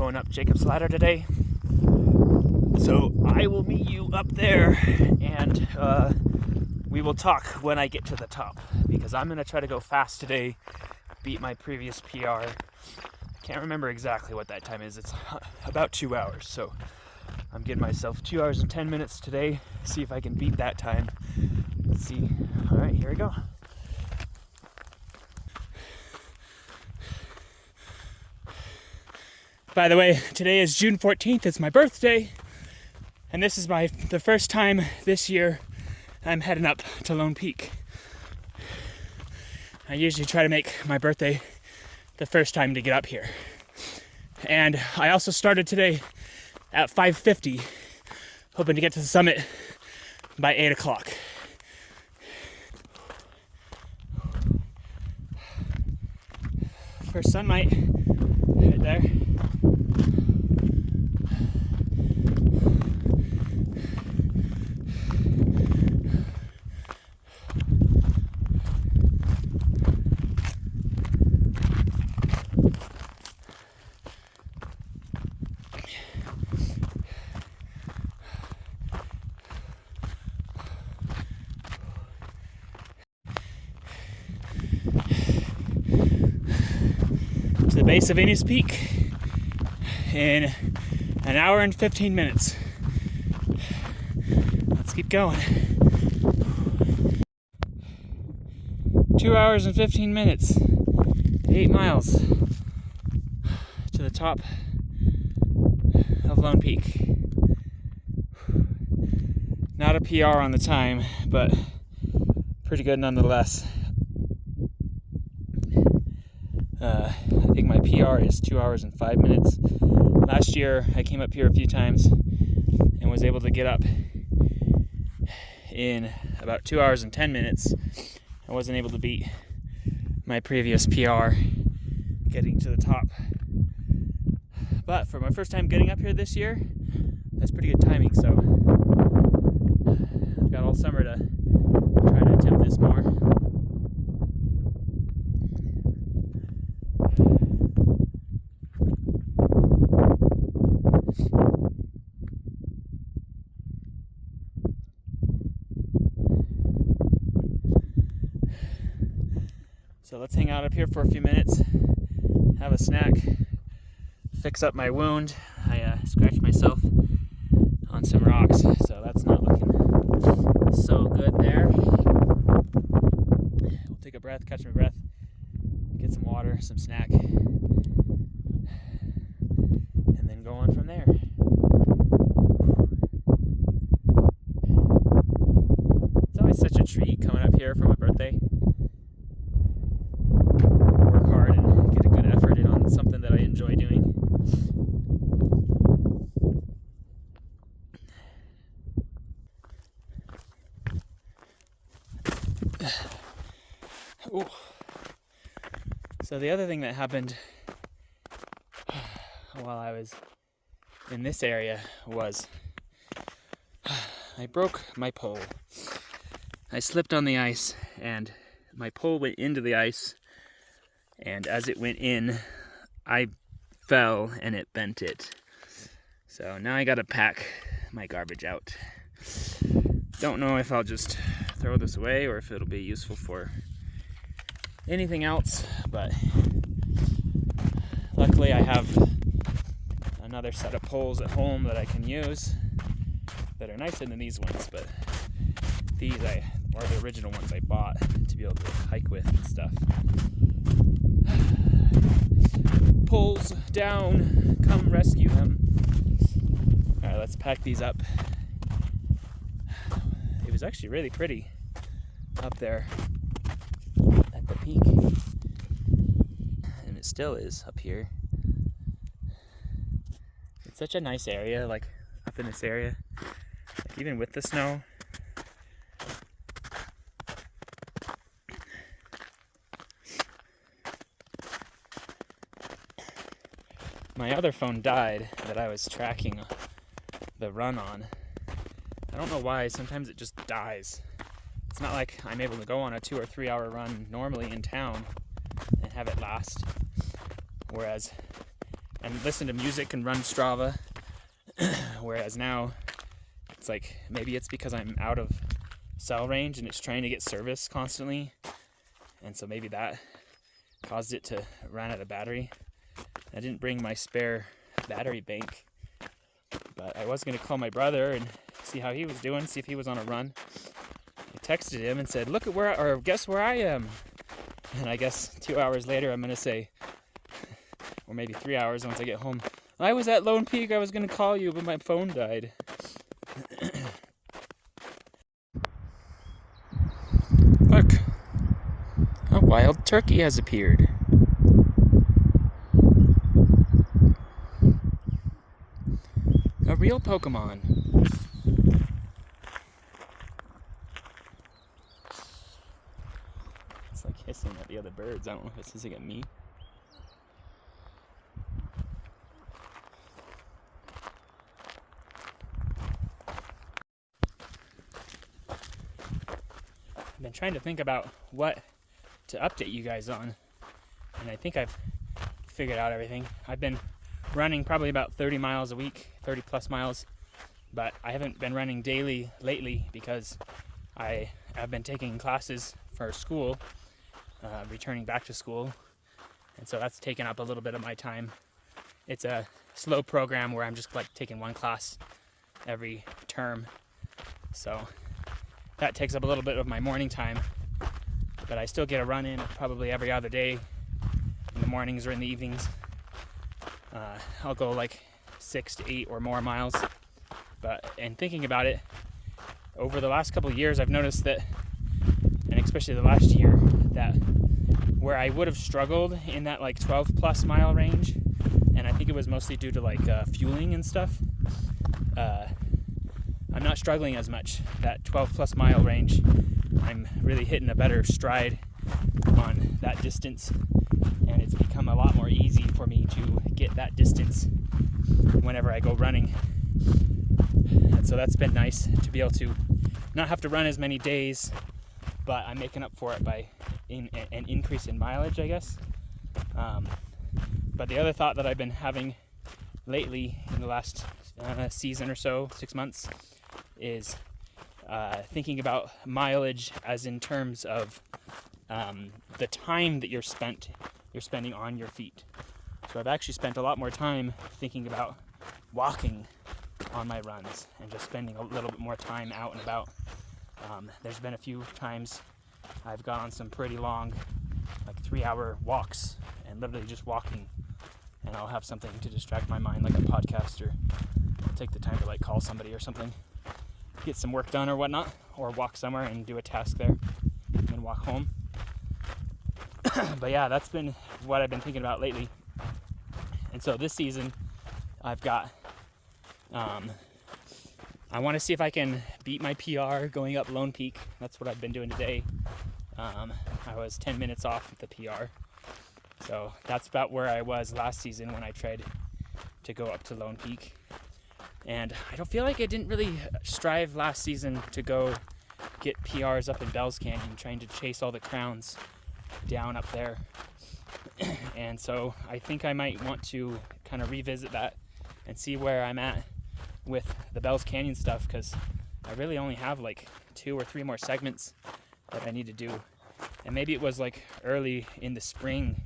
going up Jacob's Ladder today. So I will meet you up there, and we will talk when I get to the top, because I'm going to try to go fast today, beat my previous PR. I can't remember exactly what that time is. It's about 2 hours, so I'm giving myself 2 hours and 10 minutes today, see if I can beat that time. Let's see. All right, here we go. By the way, today is June 14th, it's my birthday, and this is the first time this year I'm heading up to Lone Peak. I usually try to make my birthday the first time to get up here. And I also started today at 5:50, hoping to get to the summit by 8 o'clock. First sunlight, right there. To the base of Innes Peak in an hour and 15 minutes. Let's keep going. 2 hours and 15 minutes, 8 miles to the top of Lone Peak. Not a PR on the time, but pretty good nonetheless. I think my PR is 2 hours and 5 minutes. Last year I came up here a few times and was able to get up in about 2 hours and 10 minutes. I wasn't able to beat my previous PR getting to the top. But for my first time getting up here this year, that's pretty good timing, so I've got all summer to try to attempt this more. So let's hang out up here for a few minutes, have a snack, fix up my wound. I scratched myself on some rocks, so that's not looking so good there. We'll take a breath, catch my breath, get some water, some snack, and then go on from there. It's always such a treat coming up here for my birthday. Something that I enjoy doing. Ooh. So the other thing that happened while I was in this area was I broke my pole. I slipped on the ice and my pole went into the ice, and as it went in, I fell and it bent it. So now I gotta pack my garbage out. Don't know if I'll just throw this away or if it'll be useful for anything else, but luckily I have another set of poles at home that I can use that are nicer than these ones, but these are the original ones I bought to be able to hike with and stuff. Poles down, come rescue them. All right, let's pack these up. It was actually really pretty up there at the peak, and it still is up here. It's such a nice area, like up in this area, like, even with the snow. My other phone died that I was tracking the run on. I don't know why, sometimes it just dies. It's not like I'm able to go on a 2 or 3 hour run normally in town and have it last. Whereas and listen to music and run Strava. Whereas now, it's like, maybe it's because I'm out of cell range and it's trying to get service constantly. And so maybe that caused it to run out of battery. I didn't bring my spare battery bank, but I was going to call my brother and see how he was doing, see if he was on a run. I texted him and said, look at where, or guess where I am. And I guess 2 hours later, I'm going to say, or maybe 3 hours once I get home, I was at Lone Peak, I was going to call you, but my phone died. Look, a wild turkey has appeared. A real Pokemon. It's like hissing at the other birds. I don't know if it's hissing at me. I've been trying to think about what to update you guys on, and I think I've figured out everything. I've been running probably about 30 miles a week, 30 plus miles, but I haven't been running daily lately because I have been taking classes for school, returning back to school, and so that's taken up a little bit of my time. It's a slow program where I'm just like taking one class every term, so that takes up a little bit of my morning time, but I still get a run in probably every other day in the mornings or in the evenings. I'll go like 6 to 8 or more miles, but in thinking about it, over the last couple of years, I've noticed that, and especially the last year, that where I would have struggled in that like 12 plus mile range, and I think it was mostly due to like fueling and stuff, I'm not struggling as much. That 12 plus mile range, I'm really hitting a better stride on that distance, and it's become a lot more easy for me to get that distance whenever I go running. And so that's been nice to be able to not have to run as many days, but I'm making up for it by an increase in mileage, I guess. But the other thought that I've been having lately in the last season or so, 6 months, is thinking about mileage as in terms of the time that you're spending on your feet. So I've actually spent a lot more time thinking about walking on my runs and just spending a little bit more time out and about. There's been a few times I've gone on some pretty long, like 3-hour walks and literally just walking, and I'll have something to distract my mind, like a podcast, or I'll take the time to like call somebody or something, get some work done or whatnot, or walk somewhere and do a task there and then walk home. But yeah, that's been what I've been thinking about lately. And so this season I've got I want to see if I can beat my PR going up Lone Peak. That's what I've been doing today. I was 10 minutes off the PR, so that's about where I was last season when I tried to go up to Lone Peak. And I don't feel like I didn't really strive last season to go get PRs up in Bell's Canyon, trying to chase all the crowns down up there. And so I think I might want to kind of revisit that and see where I'm at with the Bell's Canyon stuff, because I really only have like 2 or 3 more segments that I need to do. And maybe it was like early in the spring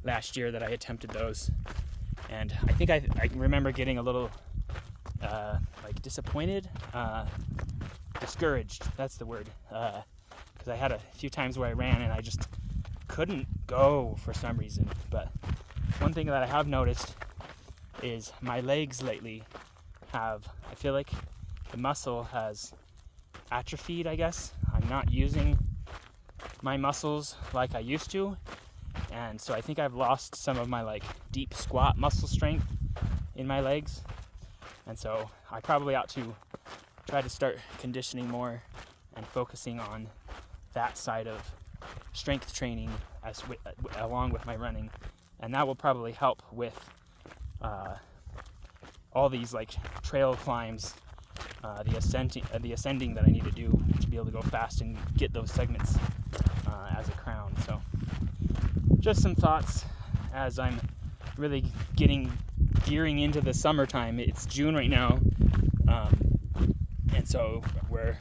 last year that I attempted those, and I think I remember getting a little like disappointed, discouraged, that's the word, because I had a few times where I ran and I just couldn't go for some reason. But one thing that I have noticed is my legs lately I feel like the muscle has atrophied, I guess. I'm not using my muscles like I used to, and so I think I've lost some of my like deep squat muscle strength in my legs, and so I probably ought to try to start conditioning more and focusing on that side of strength training along with my running, and that will probably help with all these like trail climbs, the ascending that I need to do to be able to go fast and get those segments as a crown. So just some thoughts as I'm really getting gearing into the summertime. It's June right now, and so we're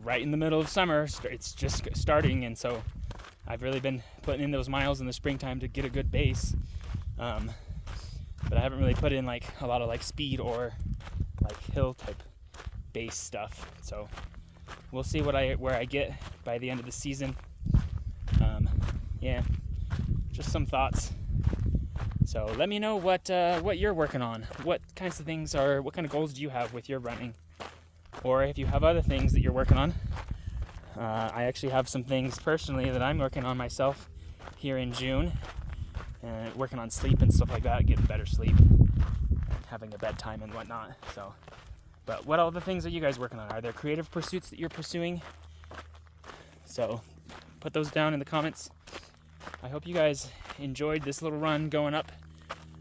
right in the middle of summer. It's just starting, and so I've really been putting in those miles in the springtime to get a good base, but I haven't really put in like a lot of like speed or like hill type base stuff. So we'll see where I get by the end of the season. Yeah, just some thoughts. So let me know what you're working on. What kinds of things what kind of goals do you have with your running? Or if you have other things that you're working on. I actually have some things personally that I'm working on myself here in June. Working on sleep and stuff like that, getting better sleep, having a bedtime and whatnot. So, but what other things are you guys working on? Are there creative pursuits that you're pursuing? So put those down in the comments. I hope you guys enjoyed this little run going up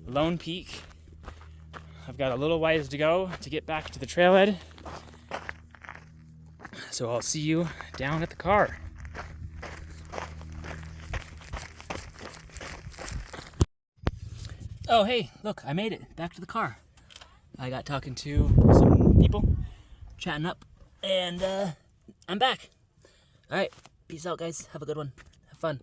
Lone Peak. I've got a little ways to go to get back to the trailhead. So I'll see you down at the car. Oh, hey, look, I made it back to the car. I got talking to some people, chatting up, and I'm back. All right, peace out, guys. Have a good one. Have fun.